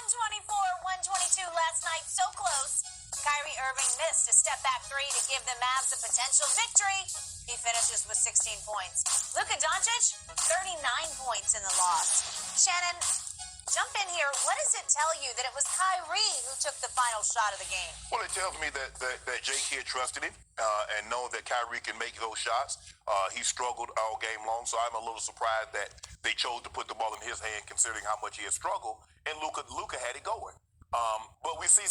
122 last night, so close. Kyrie Irving missed a step-back three to give the Mavs a potential victory. He finishes with 16 points. Luka Doncic, 39 points in the loss. Shannon, jump in here. What does it tell you that it was Kyrie who took the final shot of the game? Well, it tells me that J-Kid trusted him and know that Kyrie can make those shots. He struggled all game long, so I'm a little surprised that they chose to put the ball in his hand considering how much he had struggled, and Luka had it going. But we see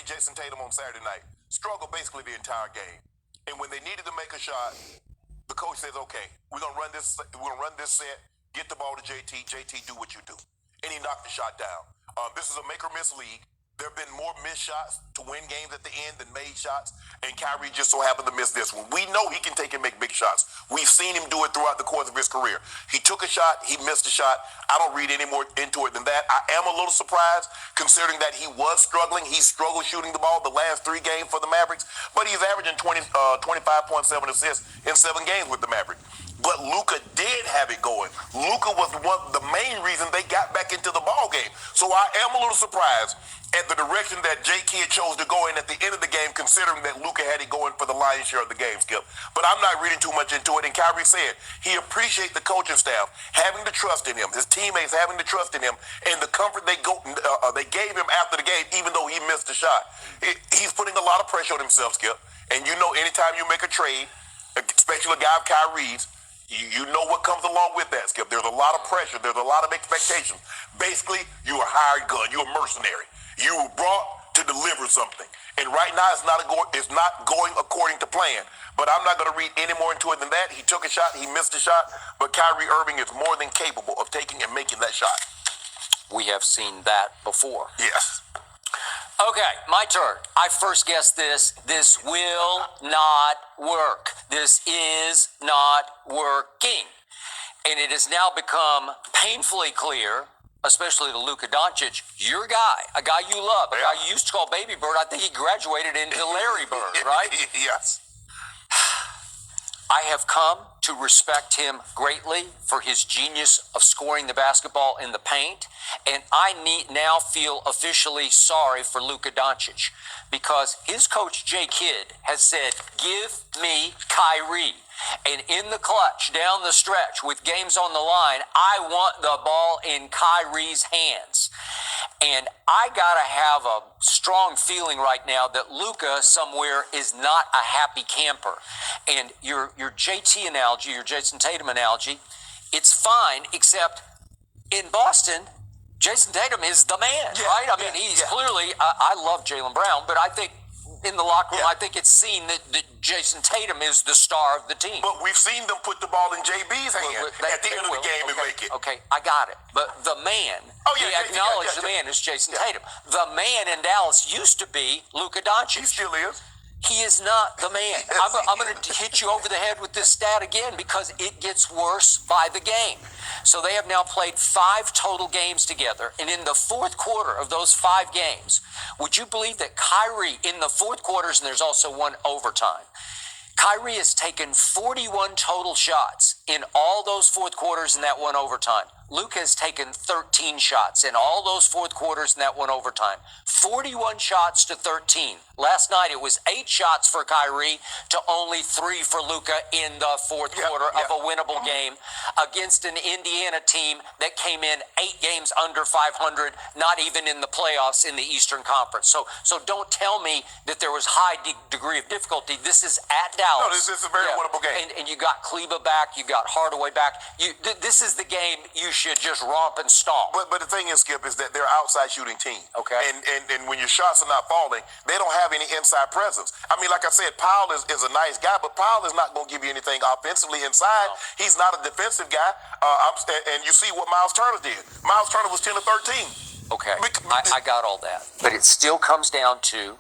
Jason Tatum on Saturday night struggle basically the entire game. And when they needed to make a shot, the coach says, okay, we're gonna run this set, get the ball to JT, do what you do. And he knocked the shot down. This is a make or miss league. There have been more missed shots to win games at the end than made shots, and Kyrie just so happened to miss this one. We know he can take and make big shots. We've seen him do it throughout the course of his career. He took a shot, he missed a shot. I don't read any more into it than that. I am a little surprised considering that he was struggling. He struggled shooting the ball the last 3 games for the Mavericks, but he's averaging 25.7 assists in 7 games with the Mavericks. But Luka did have it going. Luka was the main reason they got back into the ball game. So I am a little surprised at the direction that J-Kid chose to go in at the end of the game, considering that Luka had it going for the lion's share of the game, Skip. But I'm not reading too much into it. And Kyrie said he appreciates the coaching staff having the trust in him, his teammates having the trust in him, and the comfort they gave him after the game, even though he missed the shot. He's putting a lot of pressure on himself, Skip. And you know, anytime you make a trade, especially a guy of Kyrie's, you know what comes along with that, Skip. There's a lot of pressure. There's a lot of expectations. Basically, you're a hired gun. You're a mercenary. You were brought to deliver something. And right now, it's not going according to plan. But I'm not going to read any more into it than that. He took a shot. He missed a shot. But Kyrie Irving is more than capable of taking and making that shot. We have seen that before. Yes. Okay, my turn. I first guessed this. This will not work. This is not working. And it has now become painfully clear, especially to Luka Doncic, your guy, a guy you love, a guy you used to call Baby Bird. I think he graduated into Larry Bird, right? Yes. I have come to respect him greatly for his genius of scoring the basketball in the paint, and I now feel officially sorry for Luka Doncic because his coach J-Kid has said, give me Kyrie. And in the clutch, down the stretch, with games on the line, I want the ball in Kyrie's hands. And I got to have a strong feeling right now that Luka somewhere is not a happy camper. And your JT analogy, your Jason Tatum analogy, it's fine, except in Boston, Jason Tatum is the man, right? I mean, he's clearly, I love Jaylen Brown, but I think in the locker room, I think it's seen that Jason Tatum is the star of the team. But we've seen them put the ball in JB's hand at the end of the game and make it. Okay, I got it. But the man, the man is Jason Tatum. The man in Dallas used to be Luka Doncic. He still is. He is not the man. I'm going to hit you over the head with this stat again because it gets worse by the game. So they have now played 5 total games together. And in the fourth quarter of those 5 games, would you believe that Kyrie in the fourth quarters, and there's also one overtime, Kyrie has taken 41 total shots in all those fourth quarters in that one overtime. Luka has taken 13 shots in all those fourth quarters in that one overtime. 41 shots to 13. Last night it was 8 shots for Kyrie to only 3 for Luka in the fourth quarter of a winnable game against an Indiana team that came in 8 games under 500, not even in the playoffs in the Eastern Conference. So don't tell me that there was high degree of difficulty. This is at Dallas. No, this is a very winnable game. And you got Kleba back, you got Hardaway back. This is the game you should just romp and stomp. But the thing is, Skip, is that they're outside shooting team. Okay. And when your shots are not falling, they don't have any inside presence. I mean, like I said, Powell is a nice guy, but Powell is not going to give you anything offensively inside. No. He's not a defensive guy. And you see what Miles Turner did. Miles Turner was 10 or 13. Okay, I got all that. But it still comes down to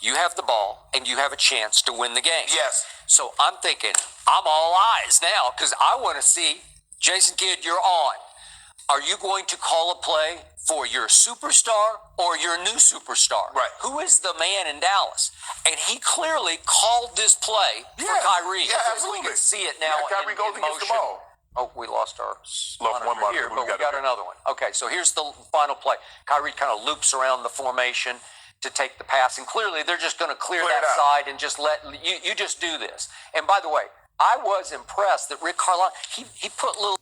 you have the ball and you have a chance to win the game. Yes. So I'm thinking, I'm all eyes now because I want to see, Jason Kidd, you're on. Are you going to call a play for your superstar or your new superstar? Right. Who is the man in Dallas? And he clearly called this play for Kyrie. Yeah, absolutely. We can see it now Kyrie goes in against motion. the ball. Oh, we lost our one monitor. here, We but we got got it. another one. Okay, so here's the final play. Kyrie kind of loops around the formation to take the pass, and clearly they're just going to clear Clear that it out. side and just let you just do this. And by the way, I was impressed that Rick Carlisle he put little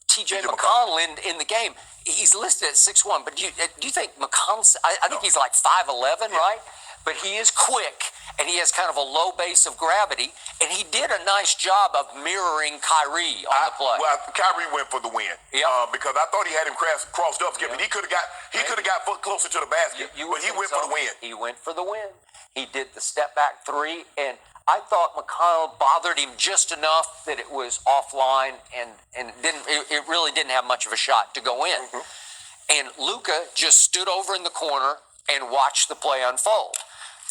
T.J. McConnell in the game. He's listed at 6'1", but do you think McConnell's? I think he's like 5'11", right? But he is quick, and he has kind of a low base of gravity, and he did a nice job of mirroring Kyrie on the play. Well, Kyrie went for the win. Yep. Because I thought he had him crossed up, Skip, and he could have got foot closer to the basket, but he went for the win. He went for the win. He did the step back three, and I thought McConnell bothered him just enough that it was offline, and it really didn't have much of a shot to go in. Mm-hmm. And Luka just stood over in the corner and watched the play unfold.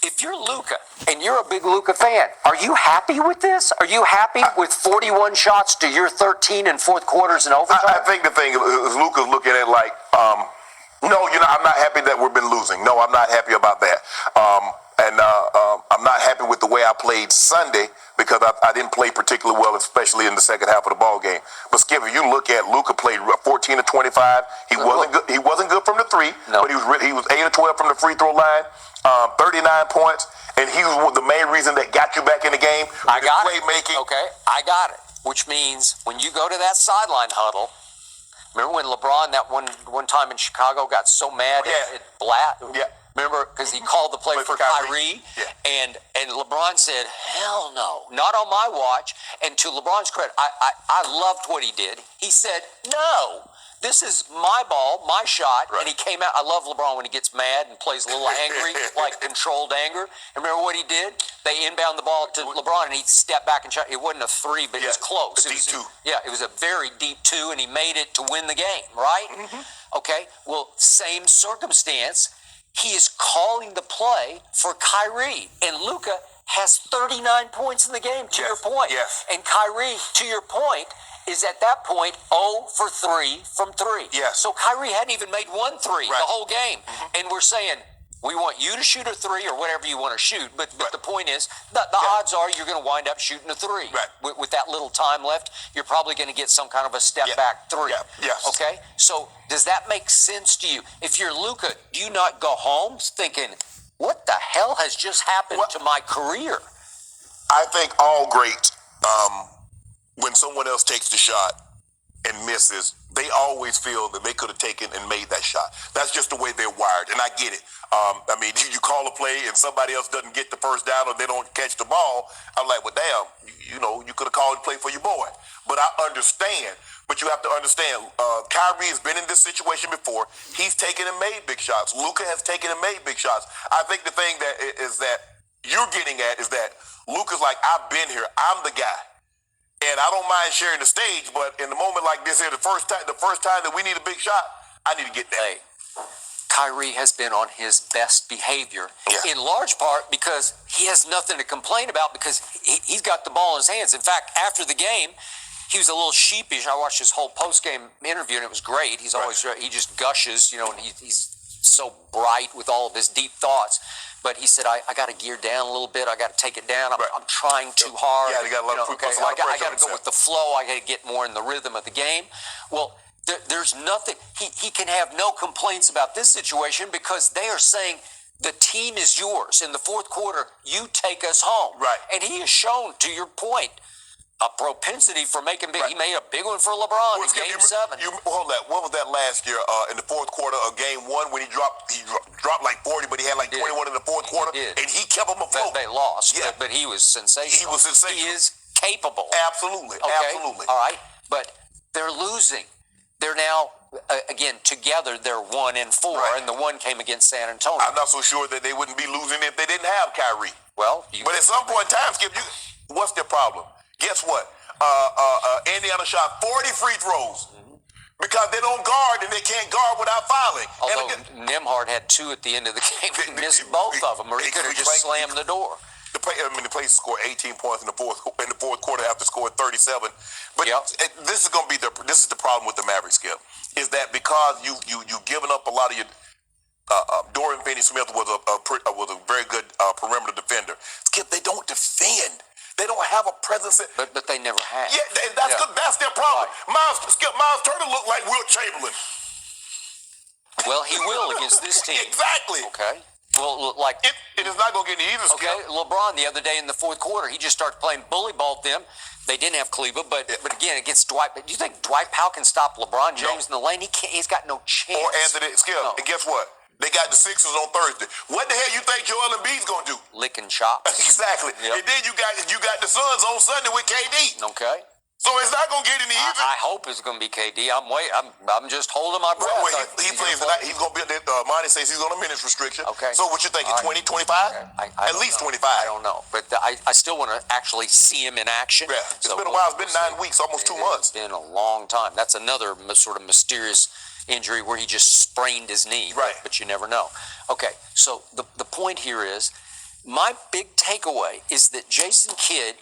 If you're Luka and you're a big Luka fan, are you happy with this? Are you happy with 41 shots to your 13 in fourth quarters and overtime? I think the thing is Luka's looking at it like, no, I'm not happy that we've been losing. No, I'm not happy about that. I'm not happy with the way I played Sunday because I didn't play particularly well, especially in the second half of the ball game. But Skip, if you look at Luka played 14 of 25. He wasn't good. He wasn't good from the three, but he was 8 of 12 from the free throw line. 39 points, and he was the main reason that got you back in the game. I got it. Playmaking. Okay, I got it. Which means when you go to that sideline huddle, remember when LeBron that one time in Chicago got so mad at Blatt? Yeah. Remember, because he called the play for Kyrie, and LeBron said, "Hell no, not on my watch." And to LeBron's credit, I loved what he did. He said, "No, this is my ball, my shot," and he came out. I love LeBron when he gets mad and plays a little angry, like controlled anger. And remember what he did? They inbound the ball to LeBron, and he stepped back and shot. It wasn't a three, but it was close. A deep two. Yeah, it was a very deep two, and he made it to win the game, right? Mm-hmm. Okay, well, same circumstance. He is calling the play for Kyrie, and Luka has 39 points in the game, to your point. Yes. And Kyrie, to your point, is at that point 0 for 3 from 3. Yes. So Kyrie hadn't even made 1 3 the whole game. Mm-hmm. And we're saying, we want you to shoot a 3 or whatever you want to shoot. But the point is, the odds are you're going to wind up shooting a 3. Right. With that little time left, you're probably going to get some kind of a step back 3. Yeah. Yes. Okay? So does that make sense to you? If you're Luka, do you not go home thinking, what the hell has just happened to my career? I think all greats, when someone else takes the shot and misses, they always feel that they could have taken and made that shot. That's just the way they're wired, and I get it. I mean, you call a play and somebody else doesn't get the first down or they don't catch the ball. I'm like, well, damn, you could have called a play for your boy. But I understand. But you have to understand, Kyrie has been in this situation before. He's taken and made big shots. Luka has taken and made big shots. I think the thing that is that you're getting at is that Luka's like, I've been here. I'm the guy. And I don't mind sharing the stage, but in the moment like this here, the first time that we need a big shot, I need to get that. Hey, Kyrie has been on his best behavior, in large part because he has nothing to complain about because he's got the ball in his hands. In fact, after the game, he was a little sheepish. I watched his whole post-game interview, and it was great. He's always he just gushes, and he's so bright with all of his deep thoughts. But he said, I got to gear down a little bit. I got to take it down. I'm trying too hard. Yeah, he got a lot of pressure. I got to go with the flow. I got to get more in the rhythm of the game. Well, there's nothing. He can have no complaints about this situation because they are saying the team is yours. In the fourth quarter, you take us home. Right. And he has shown, to your point, a propensity for making big. He made a big one for LeBron in Game 7. Hold that. What was that last year in the fourth quarter of Game 1 when he dropped like 40, but he had like 21 in the fourth quarter, and he kept them afloat. They lost, but he was sensational. He was sensational. He is capable. Absolutely. Okay? Absolutely. All right, but they're losing. They're now, again, together they're 1 and 4, and the one came against San Antonio. I'm not so sure that they wouldn't be losing if they didn't have Kyrie. Well, but at some point in time, Skip, what's their problem? Guess what? Indiana shot 40 free throws because they don't guard and they can't guard without fouling. Although Nembhard had 2 at the end of the game. He missed both of them, or he could have just slammed the door. The place scored 18 points in the fourth quarter after scoring 37. But this is going to be this is the problem with the Mavericks, Skip, is that because you've given up a lot of your Dorian Finney-Smith was a very good perimeter defender. Skip, they don't defend. They don't have a presence. But they never have. Yeah, that's their problem. Right. Miles Turner looked like Wilt Chamberlain. Well, he will against this team. Exactly. Okay. Well, like it is not going to get any easier. Okay, LeBron the other day in the fourth quarter, he just started playing bully ball with them. They didn't have Cleveland, but again against Dwight. But do you think Dwight Powell can stop LeBron James in the lane? He can't. He's got no chance. Or Anthony Skip. No. And guess what? They got the Sixers on Thursday. What the hell you think Joel Embiid's going to do? Lick and chop. Exactly. Yep. And then you got the Suns on Sunday with KD. Okay. So it's not going to get any easier. I hope it's going to be KD. I'm just holding my breath. Well, he plays tonight. He's going to be. Monty says he's on a minutes restriction. Okay. So what you thinking? 20, 25? Okay. At least 25. I don't know, but I still want to actually see him in action. Yeah. It's been a while. It's been 9 weeks, almost 2 months. It's been a long time. That's another sort of mysterious injury where he just sprained his knee. Right. But you never know. Okay. So the point here is, my big takeaway is that Jason Kidd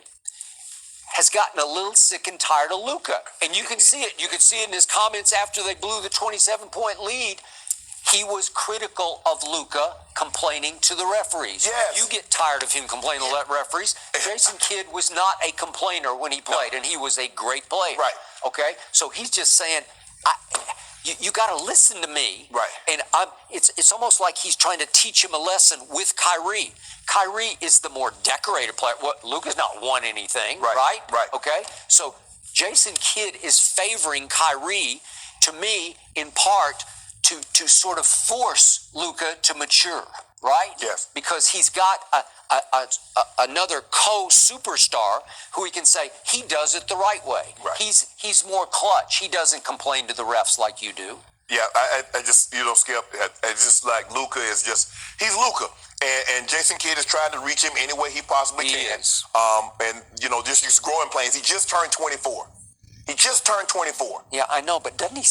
has gotten a little sick and tired of Luka. And you can see it. You can see it in his comments after they blew the 27-point lead. He was critical of Luka, complaining to the referees. Yes. You get tired of him complaining to the referees. Jason Kidd was not a complainer when he played, and he was a great player. Right. Okay? So he's just saying, you got to listen to me. Right. And it's almost like he's trying to teach him a lesson with Kyrie. Kyrie is the more decorated player. Luka's not won anything, right? Right. Okay. So Jason Kidd is favoring Kyrie, to me, in part to sort of force Luka to mature, right? Yes. Because he's got another co-superstar who he can say he does it the right way. Right. He's more clutch. He doesn't complain to the refs like you do. Yeah, I just, Skip, it's just like Luka is just, he's Luka. And Jason Kidd is trying to reach him any way he possibly can. Is. And, just growing pains. He just turned 24. He just turned 24. Yeah, I know, but doesn't he